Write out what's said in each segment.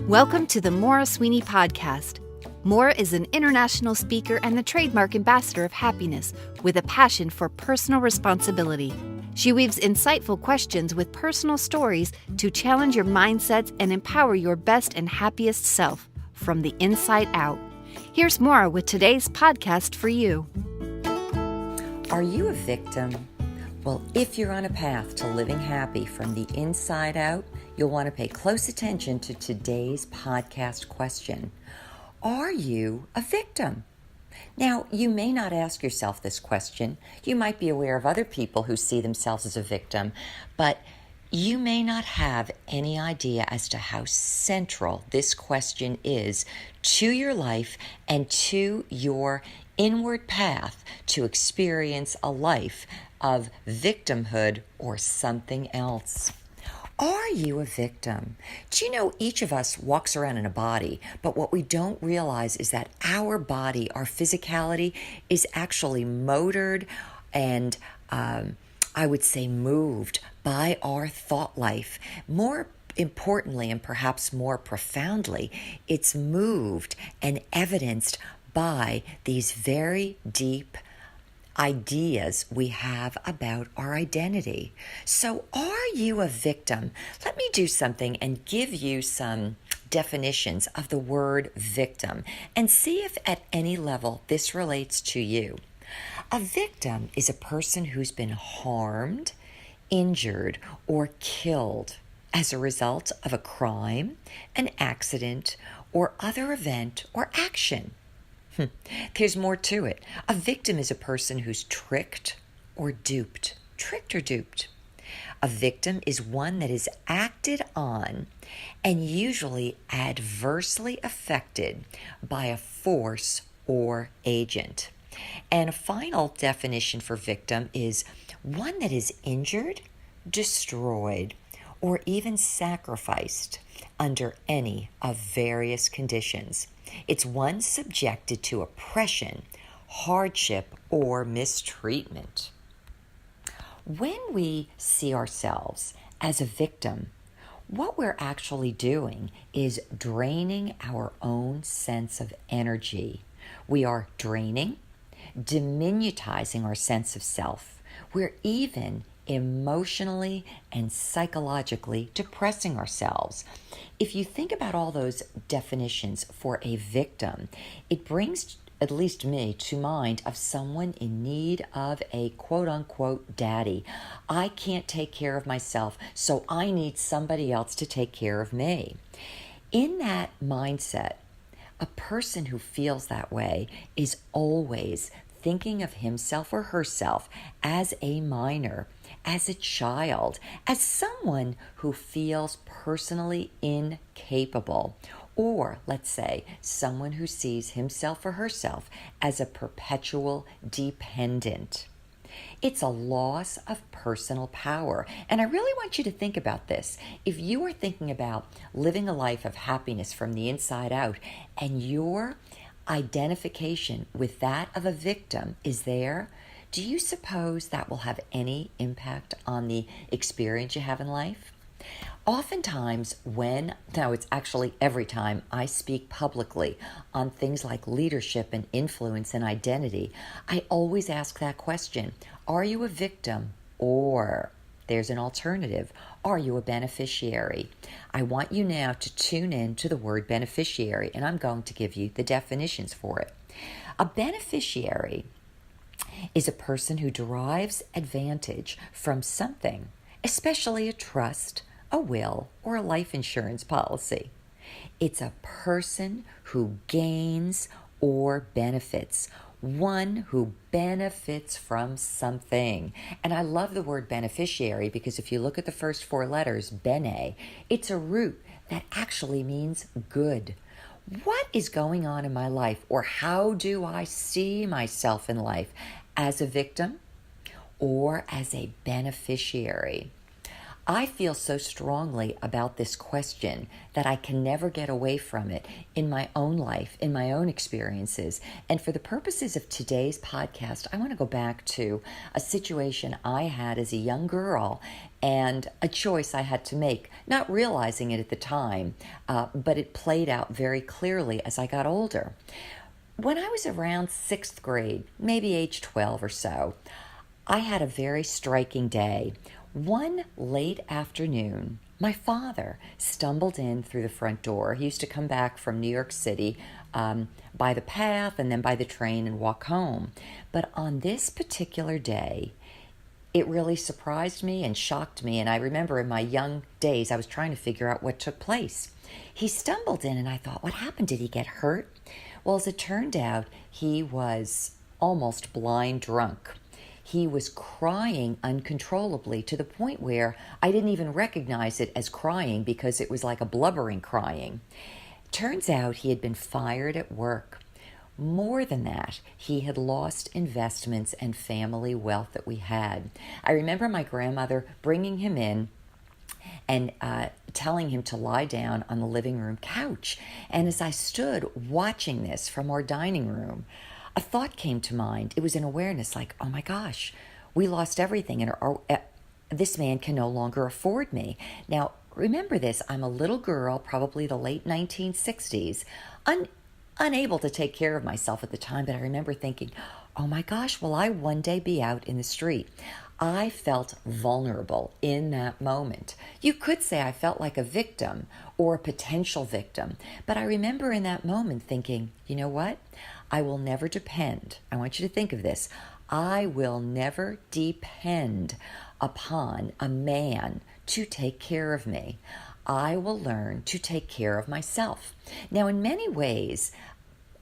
Welcome to the Maura Sweeney Podcast. Maura is an international speaker and the trademark ambassador of happiness with a passion for personal responsibility. She weaves insightful questions with personal stories to challenge your mindsets and empower your best and happiest self from the inside out. Here's Maura with today's podcast for you. Are you a victim? Well, if you're on a path to living happy from the inside out, you'll want to pay close attention to today's podcast question. Are you a victim? Now, you may not ask yourself this question. You might be aware of other people who see themselves as a victim, but you may not have any idea as to how central this question is to your life and to your inward path to experience a life of victimhood or something else. Are you a victim? Do you know each of us walks around in a body, but what we don't realize is that our body, our physicality, is actually motored and I would say moved by our thought life. More importantly, and perhaps more profoundly, it's moved and evidenced by these very deep ideas we have about our identity. So are you a victim? Let me do something and give you some definitions of the word victim and see if at any level this relates to you. A victim is a person who's been harmed, injured, or killed as a result of a crime, an accident, or other event or action. There's more to it. A victim is a person who's tricked or duped. A victim is one that is acted on and usually adversely affected by a force or agent. And a final definition for victim is one that is injured, destroyed, or even sacrificed under any of various conditions. It's one subjected to oppression, hardship, or mistreatment. When we see ourselves as a victim, what we're actually doing is draining our own sense of energy. We are draining, diminutizing our sense of self. We're even emotionally and psychologically depressing ourselves. If you think about all those definitions for a victim, it brings, at least me, to mind of someone in need of a quote-unquote daddy. I can't take care of myself, so I need somebody else to take care of me. In that mindset, a person who feels that way is always thinking of himself or herself as a minor, as a child, as someone who feels personally incapable, or let's say someone who sees himself or herself as a perpetual dependent. It's a loss of personal power. And I really want you to think about this. If you are thinking about living a life of happiness from the inside out and your identification with that of a victim is there, do you suppose that will have any impact on the experience you have in life? Oftentimes now it's actually every time I speak publicly on things like leadership and influence and identity, I always ask that question, are you a victim or there's an alternative? Are you a beneficiary? I want you now to tune in to the word beneficiary, and I'm going to give you the definitions for it. A beneficiary is a person who derives advantage from something, especially a trust, a will, or a life insurance policy. It's a person who gains or benefits, one who benefits from something. And I love the word beneficiary because if you look at the first four letters, bene, it's a root that actually means good. What is going on in my life, or how do I see myself in life? As a victim or as a beneficiary? I feel so strongly about this question that I can never get away from it in my own life, in my own experiences. And for the purposes of today's podcast, I want to go back to a situation I had as a young girl and a choice I had to make, not realizing it at the time, but it played out very clearly as I got older. When I was around sixth grade, maybe age 12 or so, I had a very striking day. One late afternoon, my father stumbled in through the front door. He used to come back from New York City by the path and then by the train and walk home. But on this particular day, it really surprised me and shocked me. And I remember in my young days, I was trying to figure out what took place. He stumbled in and I thought, what happened? Did he get hurt? Well, as it turned out, he was almost blind drunk. He was crying uncontrollably to the point where I didn't even recognize it as crying because it was like a blubbering crying. Turns out he had been fired at work. More than that, he had lost investments and family wealth that we had. I remember my grandmother bringing him in and telling him to lie down on the living room couch. And as I stood watching this from our dining room, a thought came to mind. It was an awareness like, oh my gosh, we lost everything and this man can no longer afford me. Now, remember this, I'm a little girl, probably the late 1960s, unable to take care of myself at the time, but I remember thinking, oh my gosh, will I one day be out in the street? I felt vulnerable in that moment. You could say I felt like a victim or a potential victim, but I remember in that moment thinking, you know what? I will never depend. I want you to think of this. I will never depend upon a man to take care of me. I will learn to take care of myself. Now, in many ways,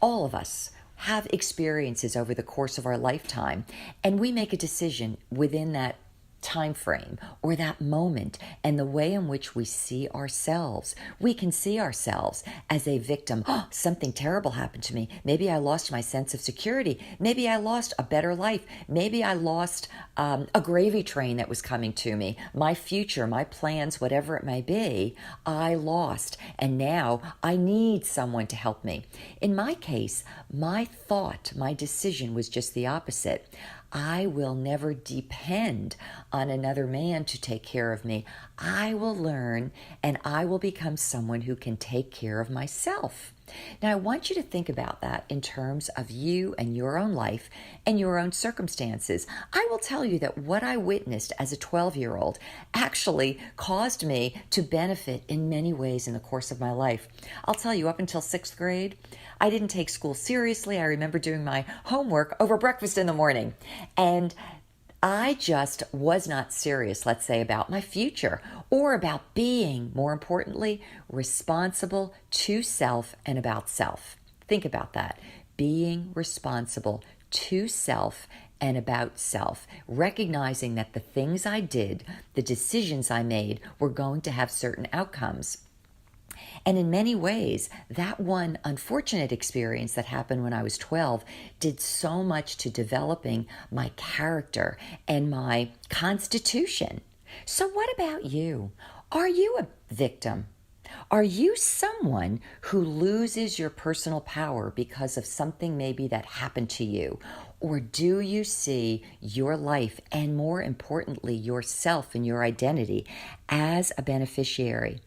all of us have experiences over the course of our lifetime, and we make a decision within that time frame or that moment and the way in which we see ourselves. We can see ourselves as a victim. Oh, something terrible happened to me. Maybe I lost my sense of security. Maybe I lost a better life. Maybe I lost a gravy train that was coming to me. My future, my plans, whatever it may be, I lost. And now I need someone to help me. In my case, my thought, my decision was just the opposite. I will never depend on another man to take care of me. I will learn and I will become someone who can take care of myself. Now, I want you to think about that in terms of you and your own life and your own circumstances. I will tell you that what I witnessed as a 12-year-old actually caused me to benefit in many ways in the course of my life. I'll tell you, up until sixth grade, I didn't take school seriously. I remember doing my homework over breakfast in the morning. And I just was not serious, let's say, about my future or about being, more importantly, responsible to self and about self. Think about that. Being responsible to self and about self, recognizing that the things I did, the decisions I made were going to have certain outcomes. And in many ways, that one unfortunate experience that happened when I was 12 did so much to developing my character and my constitution. So what about you? Are you a victim? Are you someone who loses your personal power because of something maybe that happened to you? Or do you see your life and, more importantly, yourself and your identity as a beneficiary?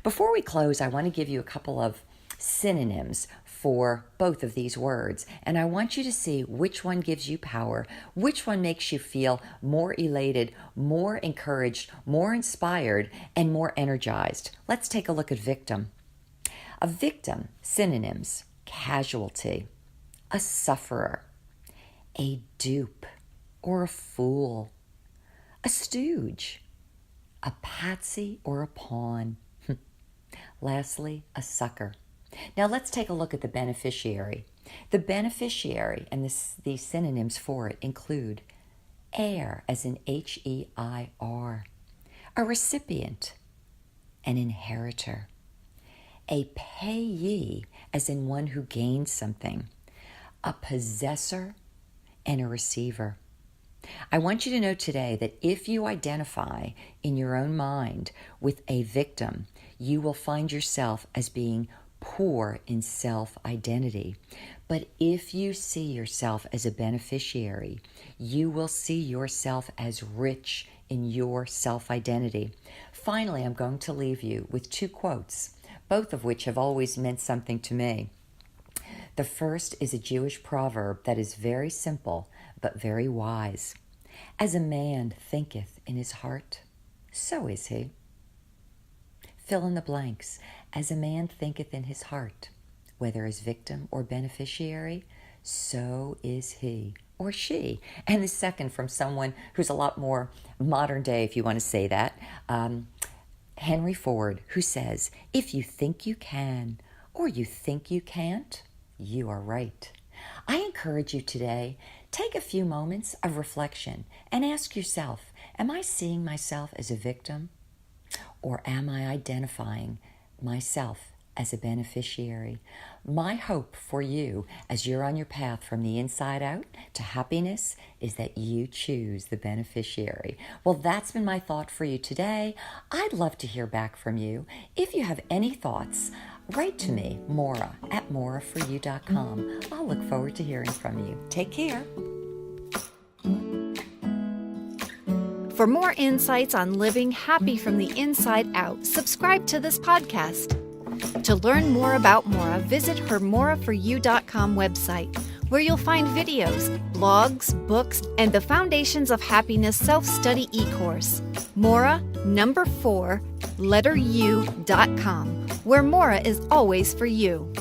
Before we close, I want to give you a couple of synonyms for both of these words, and I want you to see which one gives you power, which one makes you feel more elated, more encouraged, more inspired, and more energized. Let's take a look at victim. A victim, synonyms: casualty, a sufferer, a dupe or a fool, a stooge, a patsy or a pawn. Lastly, a sucker. Now let's take a look at the beneficiary. The beneficiary, and these synonyms for it include heir, as in H-E-I-R, a recipient, an inheritor, a payee, as in one who gains something, a possessor, and a receiver. I want you to know today that if you identify in your own mind with a victim, you will find yourself as being poor in self-identity. But if you see yourself as a beneficiary, you will see yourself as rich in your self-identity. Finally, I'm going to leave you with 2 quotes, both of which have always meant something to me. The first is a Jewish proverb that is very simple but very wise. As a man thinketh in his heart, so is he. Fill in the blanks. As a man thinketh in his heart, whether as victim or beneficiary, so is he or she. And the second from someone who's a lot more modern day, if you want to say that, Henry Ford, who says, if you think you can or you think you can't, you are right. I encourage you today, take a few moments of reflection and ask yourself, am I seeing myself as a victim? Or am I identifying myself as a beneficiary? My hope for you as you're on your path from the inside out to happiness is that you choose the beneficiary. Well, that's been my thought for you today. I'd love to hear back from you. If you have any thoughts, write to me, Maura, at mauraforyou.com. I'll look forward to hearing from you. Take care. For more insights on living happy from the inside out, subscribe to this podcast. To learn more about Maura, visit her mauraforyou.com website, where you'll find videos, blogs, books, and the Foundations of Happiness self-study e-course. Maura, 4, letter U.com, where Maura is always for you.